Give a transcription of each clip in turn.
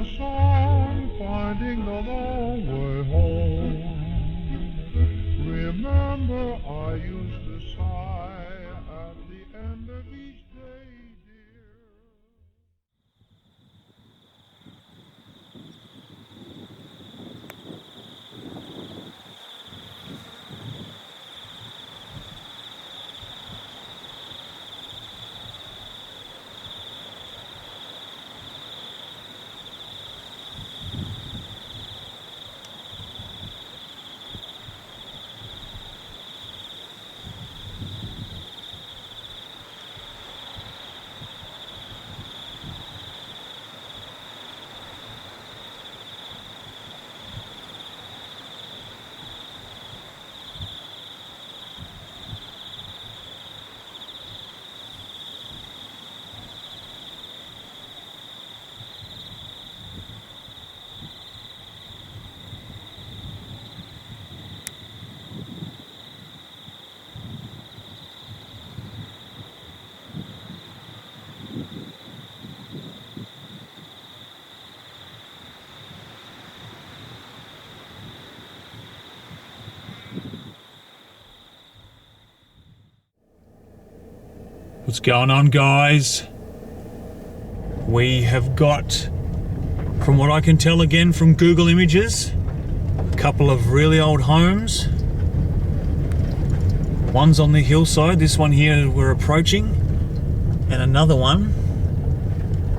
a song, finding the long way home. Remember, I used to sigh at the end of each day, dear. What's going on, guys? We have got, from what I can tell again from Google Images, a couple of really old homes. One's on the hillside, this one here we're approaching, and another one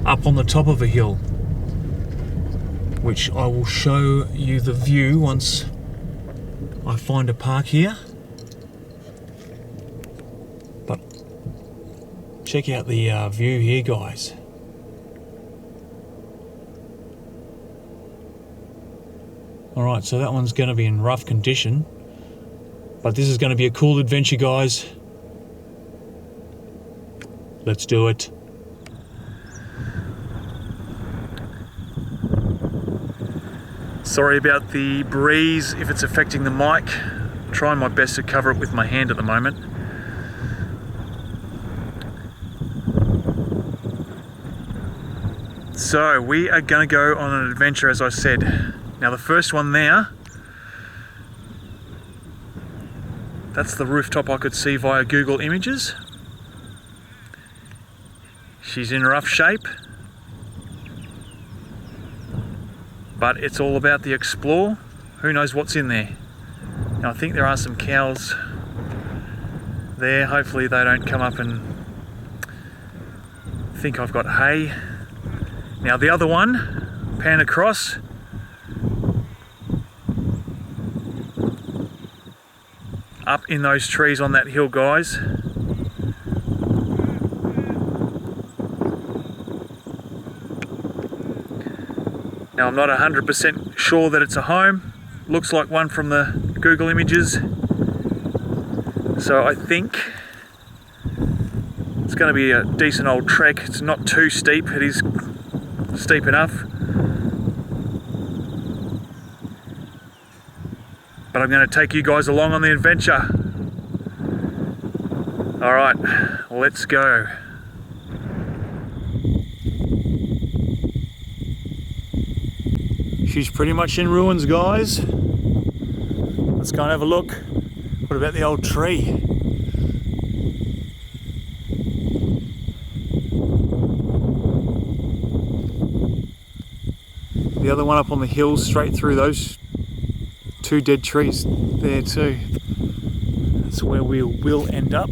up on the top of a hill, which I will show you the view once I find a park here. But check out the view here, guys. Alright, so that one's going to be in rough condition, but this is going to be a cool adventure, guys. Let's do it. Sorry about the breeze if it's affecting the mic. I'm trying my best to cover it with my hand at the moment. So we are going to go on an adventure, as I said. Now the first one there, that's the rooftop I could see via Google Images. She's in rough shape, but it's all about the explore. Who knows what's in there? Now I think there are some cows there. Hopefully they don't come up and think I've got hay. Now the other one, pan across. Up in those trees on that hill, guys. Now I'm not 100% sure that it's a home. Looks like one from the Google Images. So I think it's going to be a decent old trek. It's not too steep. It is steep enough. But I'm going to take you guys along on the adventure. Alright, let's go. She's pretty much in ruins, guys. Let's go and have a look. What about the old tree? The other one up on the hill, straight through those two dead trees there too. That's where we will end up.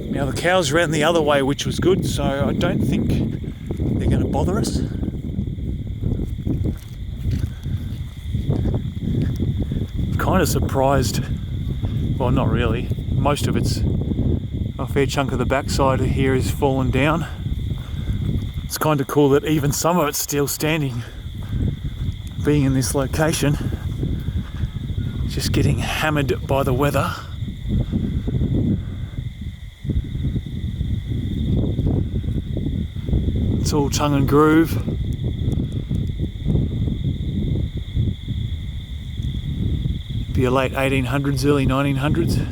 Now the cows ran the other way, which was good, so I don't think they're going to bother us. Kind of surprised, well, not really. Most of it's, a fair chunk of the backside here is fallen down. It's kind of cool that even some of it's still standing, being in this location. Just getting hammered by the weather. It's all tongue and groove. Be a late 1800s, early 1900s.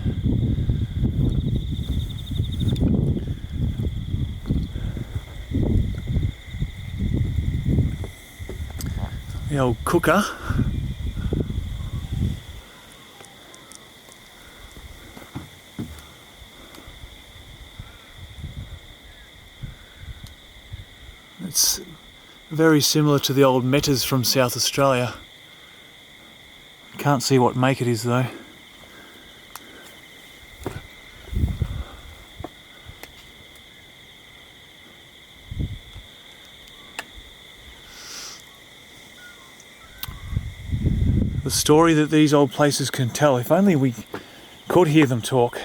The old cooker. It's very similar to the old metas from South Australia. Can't see what make it is though. The story that these old places can tell, if only we could hear them talk.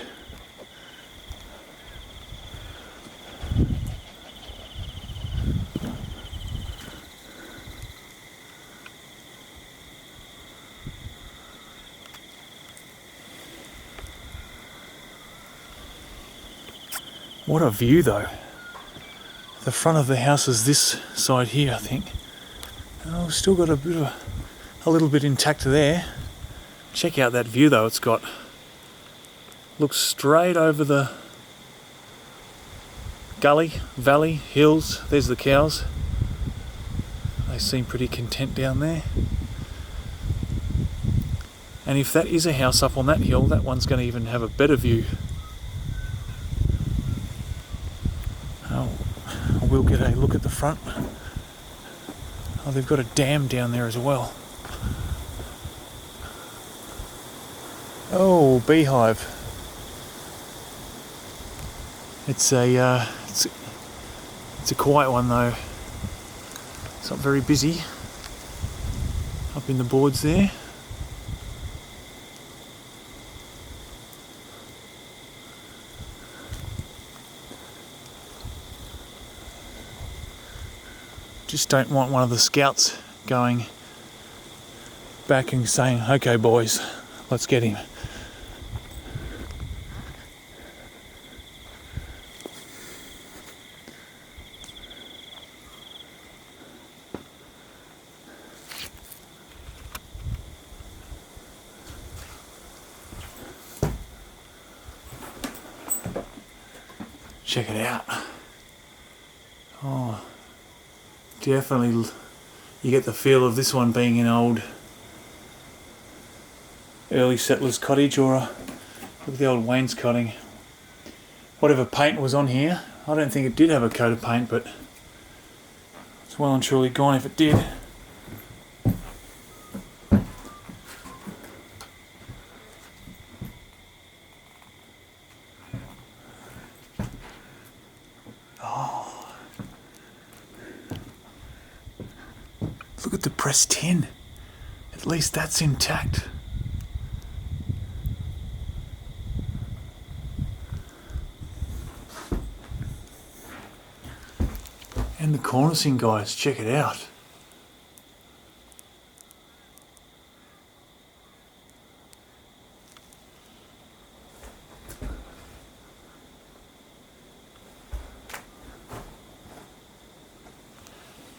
What a view though. The front of the house is this side here, I think. Oh, still got a little bit intact there. Check out that view though it's got. Looks straight over the gully, valley, hills. There's the cows. They seem pretty content down there. And if that is a house up on that hill, that one's going to even have a better view. Oh, I will get a look at the front. Oh, they've got a dam down there as well. Oh, beehive. It's a quiet one though. It's not very busy. Up in the boards there. Just don't want one of the scouts going back and saying, "Okay boys, let's get him." Check it out. Oh, definitely you get the feel of this one being an old early settlers cottage, or look at the old wainscoting. Whatever paint was on here, I don't think it did have a coat of paint, but it's well and truly gone if it did. Look at the pressed tin. At least that's intact. And the cornicing, guys, check it out.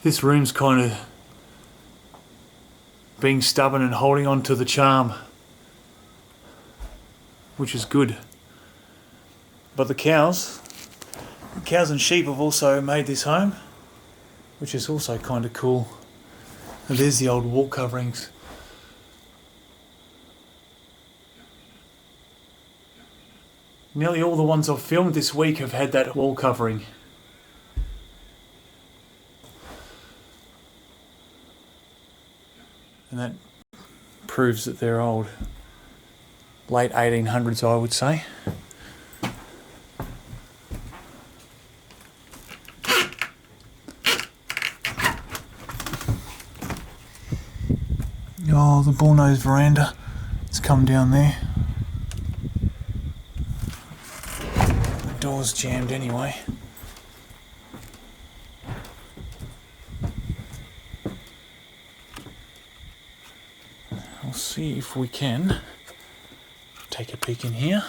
This room's kind of being stubborn and holding on to the charm, which is good. But the cows and sheep have also made this home, which is also kind of cool. And there's the old wall coverings. Nearly all the ones I've filmed this week have had that wall covering. And that proves that they're old. Late 1800s, I would say. Oh, the bullnose veranda. It's come down there. The door's jammed anyway. We'll see if we can take a peek in here.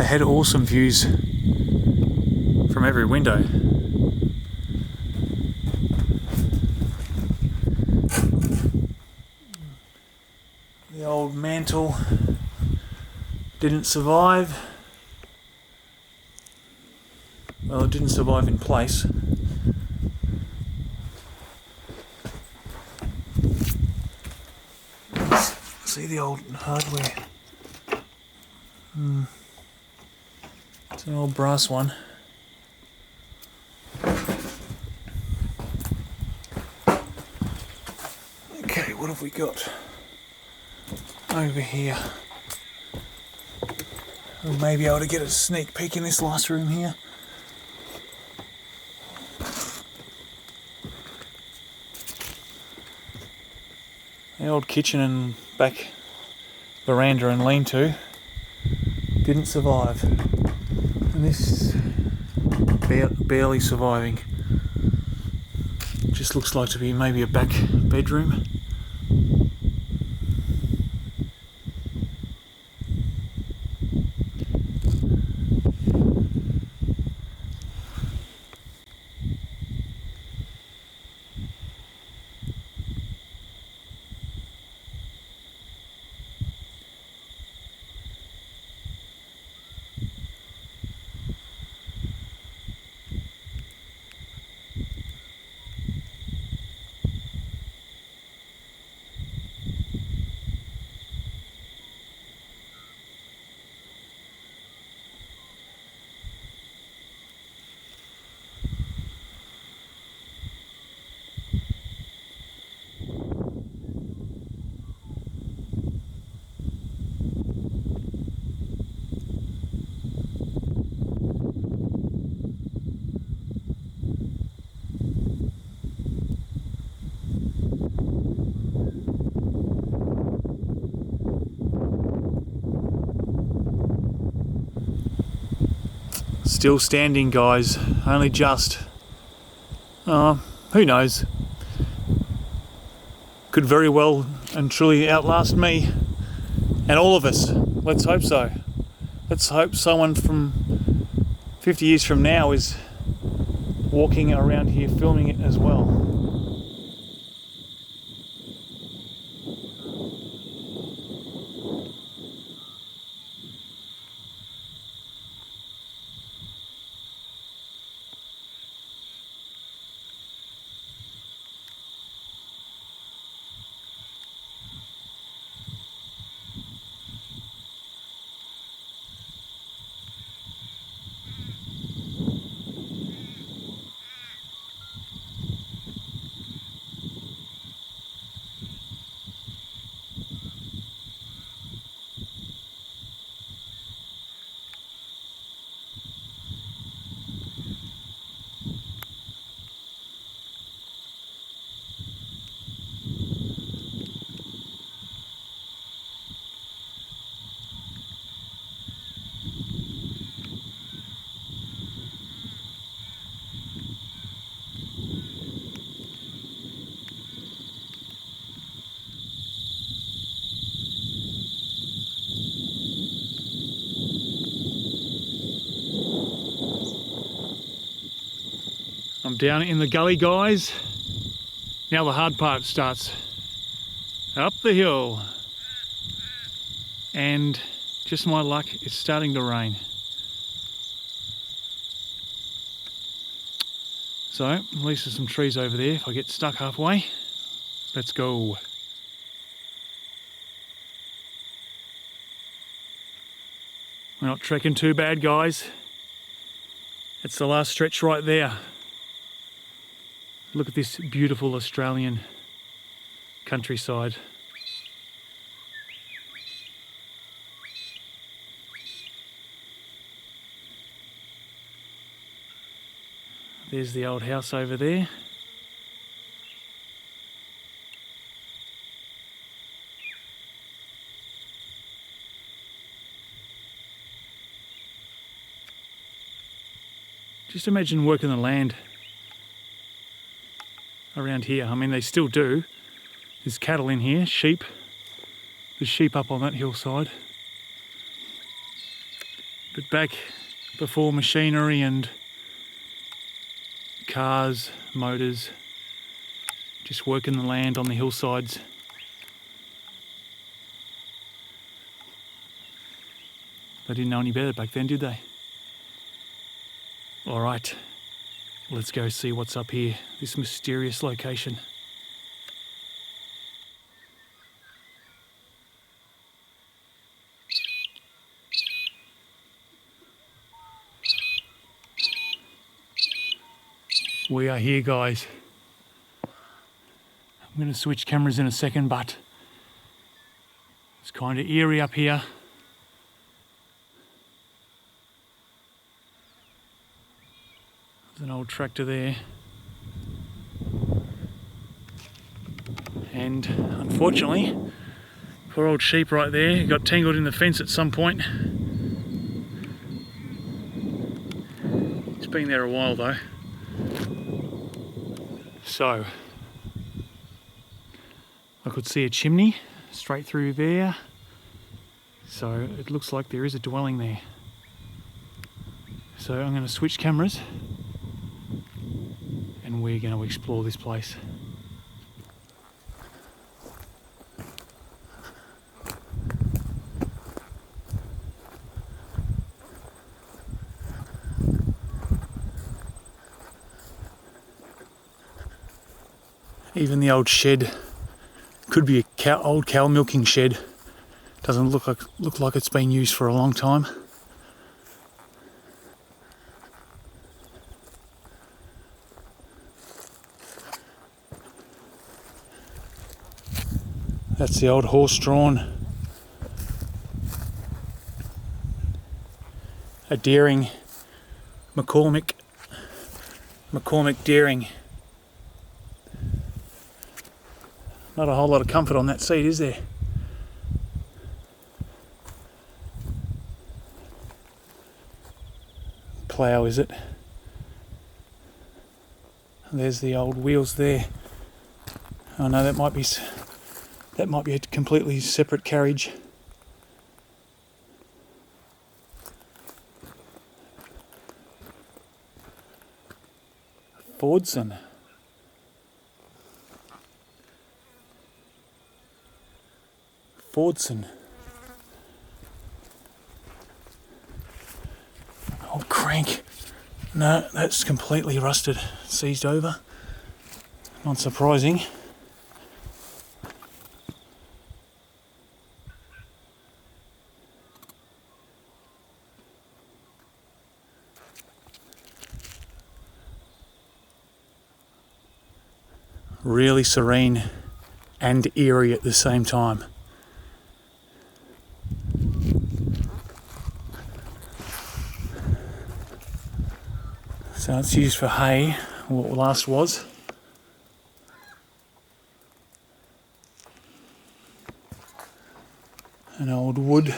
They had awesome views from every window. The old mantle didn't survive. Well, it didn't survive in place. See the old hardware. It's an old brass one. Okay, what have we got over here? We may be able to get a sneak peek in this last room here. The old kitchen and back veranda and lean-to didn't survive. And this barely surviving. Just looks like to be maybe a back bedroom. Still standing, guys, only just. Who knows? Could very well and truly outlast me and all of us. Let's hope so. Let's hope someone from 50 years from now is walking around here filming it as well. I'm down in the gully, guys. Now the hard part starts. Up the hill. And just my luck, it's starting to rain. So, at least there's some trees over there if I get stuck halfway. Let's go. We're not trekking too bad, guys. It's the last stretch right there. Look at this beautiful Australian countryside. There's the old house over there. Just imagine working the land around here. I mean, they still do. There's cattle in here, sheep. There's sheep up on that hillside. But back before machinery and cars, motors, just working the land on the hillsides. They didn't know any better back then, did they? All right, let's go see what's up here, this mysterious location. We are here, guys. I'm going to switch cameras in a second, but it's kind of eerie up here. There's an old tractor there. And unfortunately, poor old sheep right there got tangled in the fence at some point. It's been there a while though. So, I could see a chimney straight through there. So it looks like there is a dwelling there. So I'm going to switch cameras and we're going to explore this place. Even the old shed could be a old cow milking shed. Doesn't look like it's been used for a long time. That's the old horse-drawn, a dairying, McCormick dairying. Not a whole lot of comfort on that seat, is there? Plough, is it? There's the old wheels there. Oh no, that might be a completely separate carriage. Fordson. Old crank. No, that's completely rusted, seized over. Not surprising. Really serene and eerie at the same time. So it's used for hay, what last was. An old wood.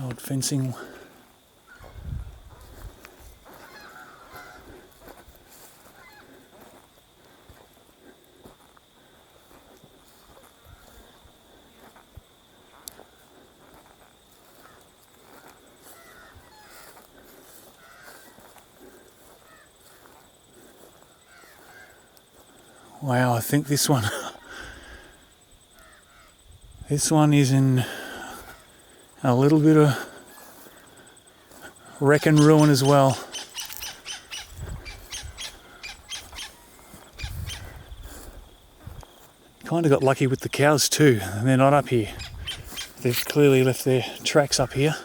Old fencing. Wow, I think this one is in a little bit of wreck and ruin as well. Kind of got lucky with the cows too, and they're not up here. They've clearly left their tracks up here.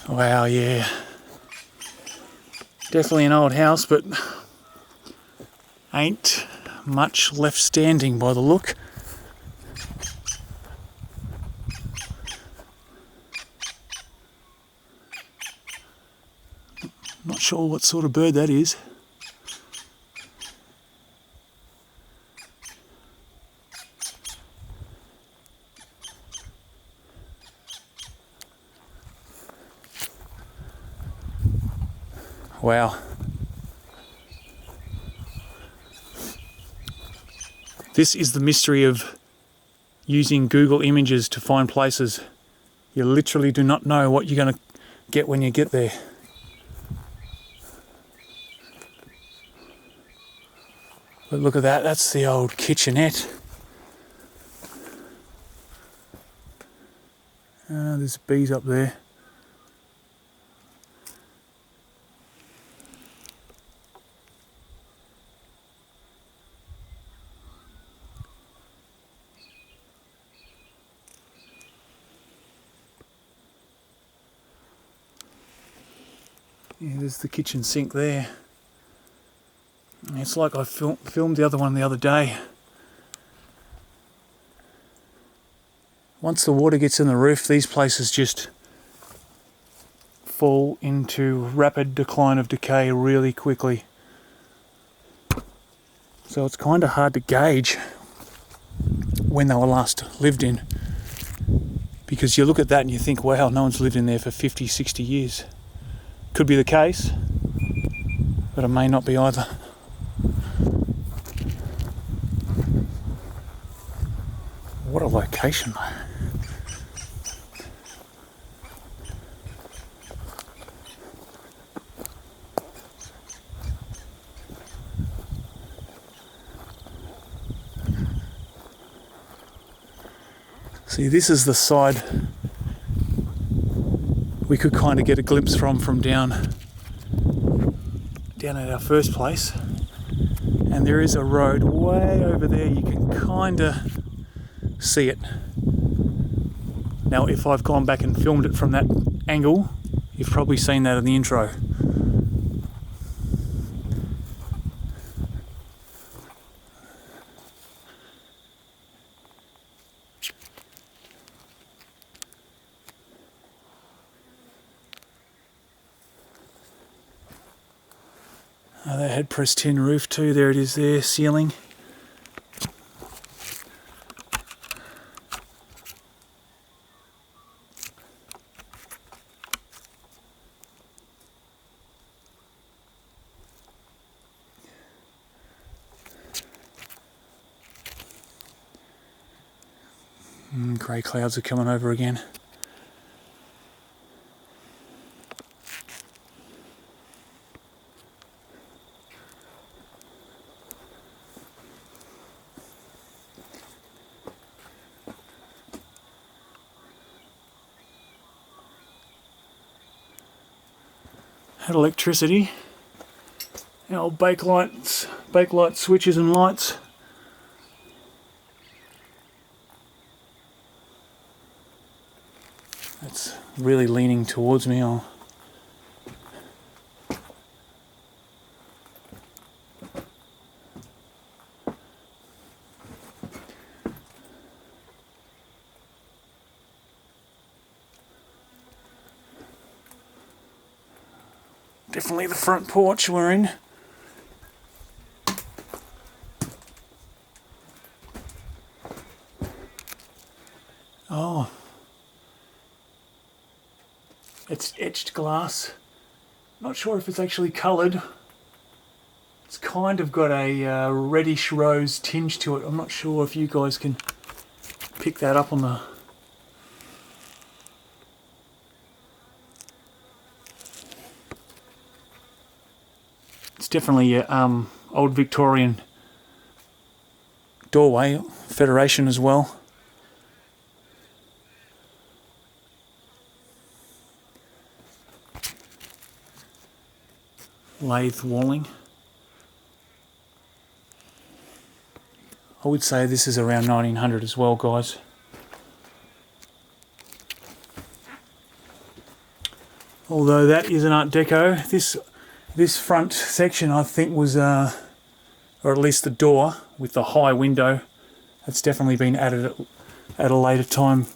Wow, yeah. Definitely an old house, but ain't much left standing by the look. Not sure what sort of bird that is. Wow. This is the mystery of using Google Images to find places. You literally do not know what you're going to get when you get there. But look at that, that's the old kitchenette. There's bees up there. Yeah, there's the kitchen sink there. It's like I filmed the other one the other day. Once the water gets in the roof, these places just fall into rapid decline of decay really quickly. So it's kind of hard to gauge when they were last lived in. Because you look at that and you think, wow, no one's lived in there for 50, 60 years. Could be the case, but it may not be either. What a location though. See, this is the side we could kind of get a glimpse from down at our first place. And there is a road way over there, you can kind of see it. Now, if I've gone back and filmed it from that angle, you've probably seen that in the intro. That had pressed tin roof too, there it is there, ceiling. Grey clouds are coming over again. Had electricity. Old bakelite switches and lights. That's really leaning towards me. Definitely the front porch we're in. Oh, it's etched glass. Not sure if it's actually coloured. It's kind of got a reddish rose tinge to it. I'm not sure if you guys can pick that up on the... It's definitely a old Victorian doorway, Federation as well. Lathe walling. I would say this is around 1900 as well, guys. Although that is an Art Deco, this front section I think was, or at least the door with the high window, that's definitely been added at a later time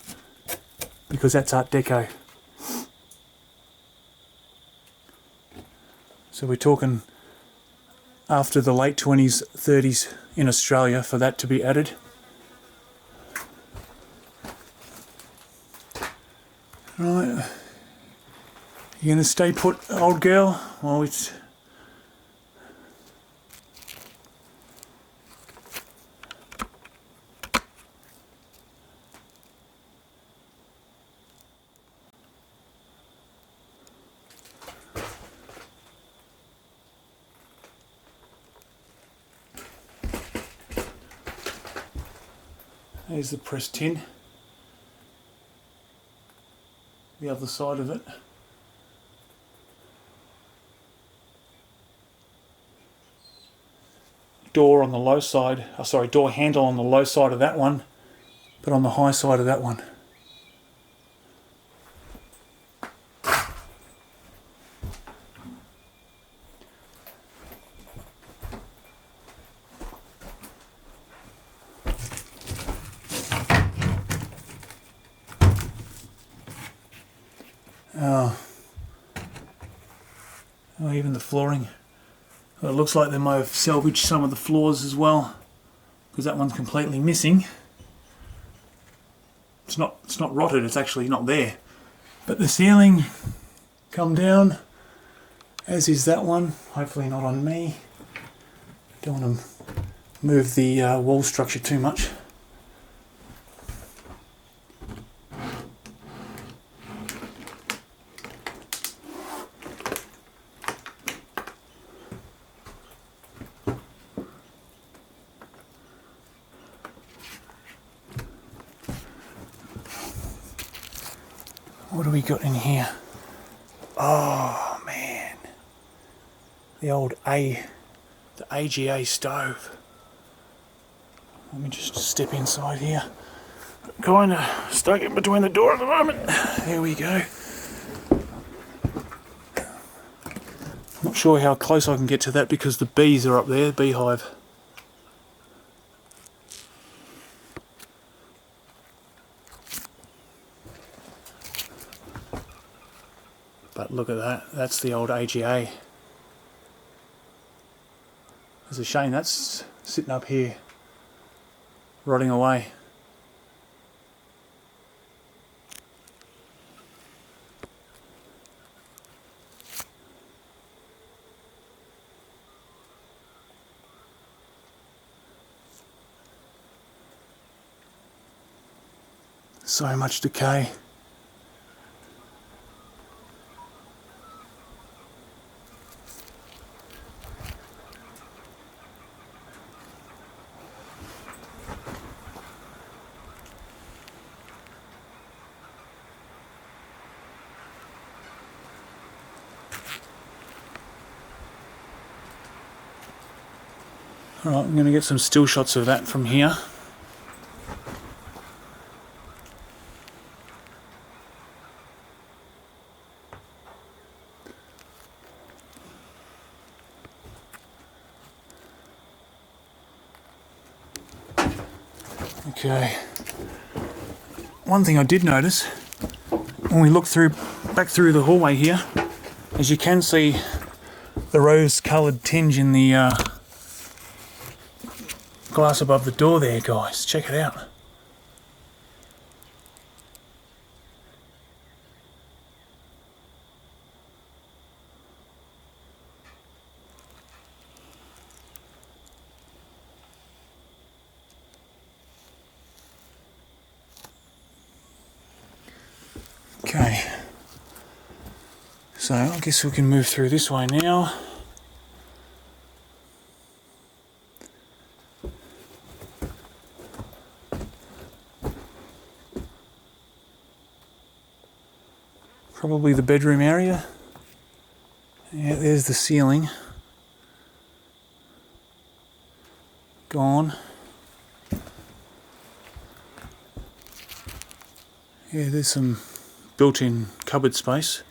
because that's Art Deco. So we're talking after the late 20s, 30s in Australia for that to be added. Right, you gonna stay put, old girl? Well, it's There's the press tin. The other side of it. Door on the low side, door handle on the low side of that one, but on the high side of that one. Oh, even the flooring. Well, it looks like they might have salvaged some of the floors as well, because that one's completely missing. It's not rotted, it's actually not there. But the ceiling come down, as is that one. Hopefully not on me. Don't want to move the wall structure too much. What do we got in here? Oh man, the AGA stove. Let me just step inside here. Kind of stuck in between the door at the moment. There we go. Not sure how close I can get to that because the bees are up there, beehive. But look at that, that's the old AGA. It's a shame that's sitting up here, rotting away. So much decay. Alright, I'm going to get some still shots of that from here. Okay. One thing I did notice when we look back through the hallway here, as you can see the rose-coloured tinge in the glass above the door there, guys. Check it out. Okay. So I guess we can move through this way now. Probably the bedroom area. Yeah, there's the ceiling. Gone. Yeah, there's some built-in cupboard space.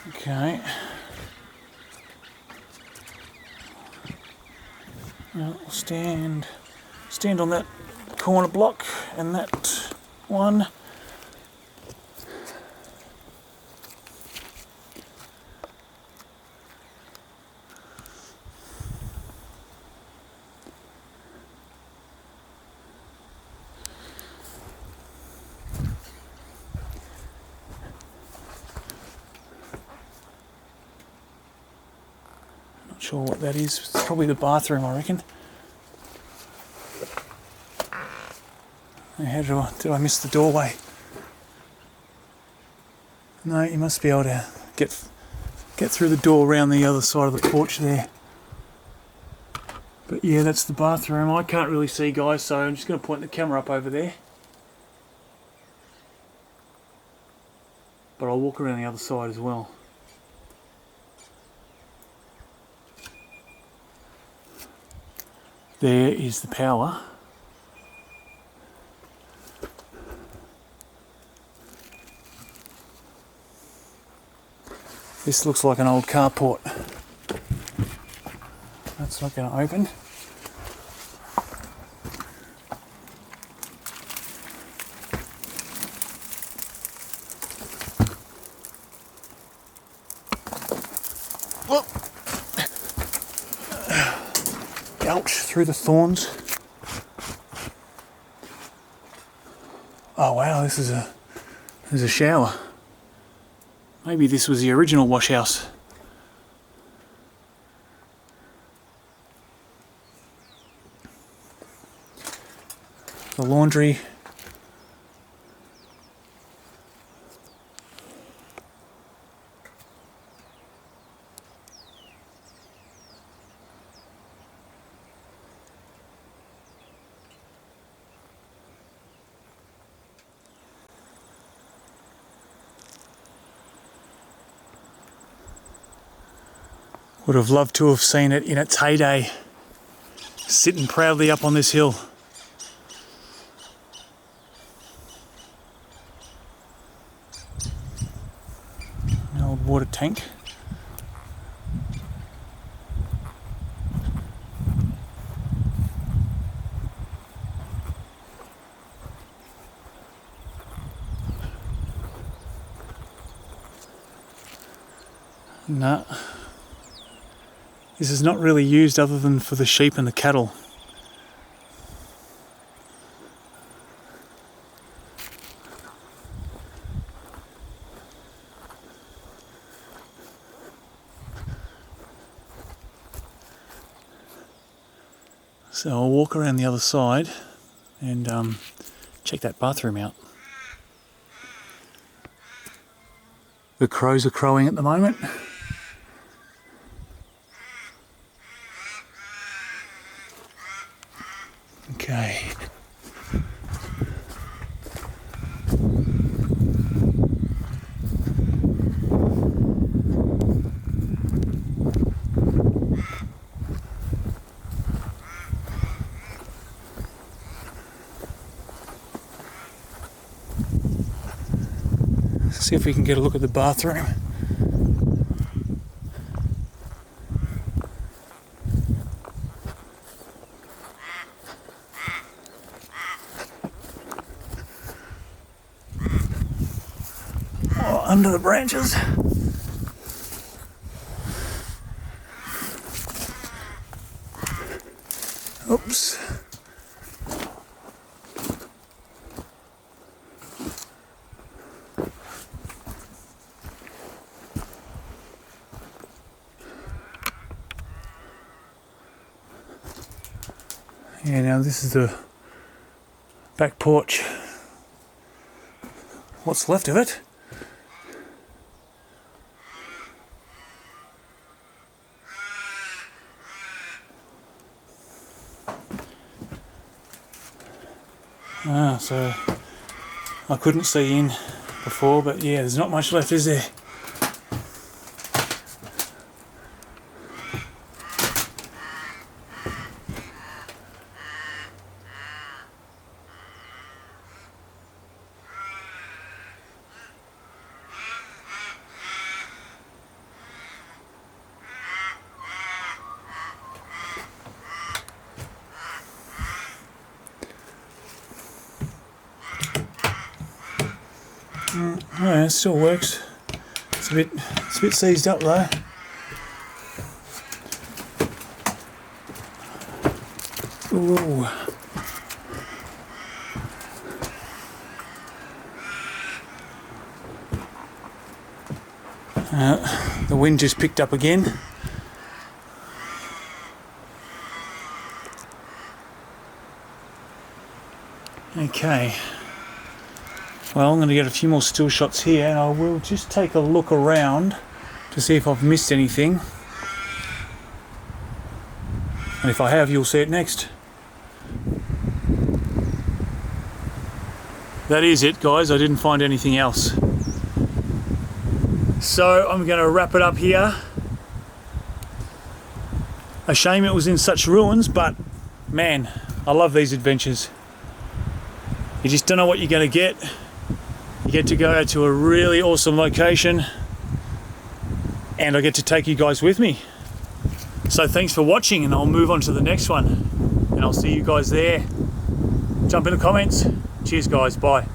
Okay. Now I'll stand on that corner block and that one. Not sure what that is. It's probably the bathroom, I reckon. Did I miss the doorway? No, you must be able to get through the door around the other side of the porch there. But yeah, that's the bathroom. I can't really see, guys, so I'm just going to point the camera up over there. But I'll walk around the other side as well. There is the power. This looks like an old carport. That's not going to open. Whoop. Ouch, through the thorns. Oh wow, there's a shower. Maybe this was the original wash house. The laundry. Would have loved to have seen it in its heyday, sitting proudly up on this hill. An old water tank. No. This is not really used other than for the sheep and the cattle. So I'll walk around the other side and check that bathroom out. The crows are crowing at the moment. Okay. Let's see if we can get a look at the bathroom. Under the branches. Oops. Yeah, now this is the back porch. What's left of it? So I couldn't see in before, but yeah, there's not much left, is there? Yeah, it still works. It's a bit seized up though. Ooh. The wind just picked up again. Okay. Well, I'm going to get a few more still shots here, and I will just take a look around to see if I've missed anything. And if I have, you'll see it next. That is it, guys. I didn't find anything else. So I'm going to wrap it up here. A shame it was in such ruins, but man, I love these adventures. You just don't know what you're going to get. You get to go to a really awesome location, and I get to take you guys with me. So thanks for watching, and I'll move on to the next one, and I'll see you guys there. Jump in the comments. Cheers guys, bye.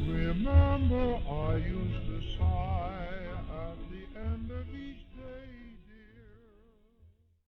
Remember, I used to sigh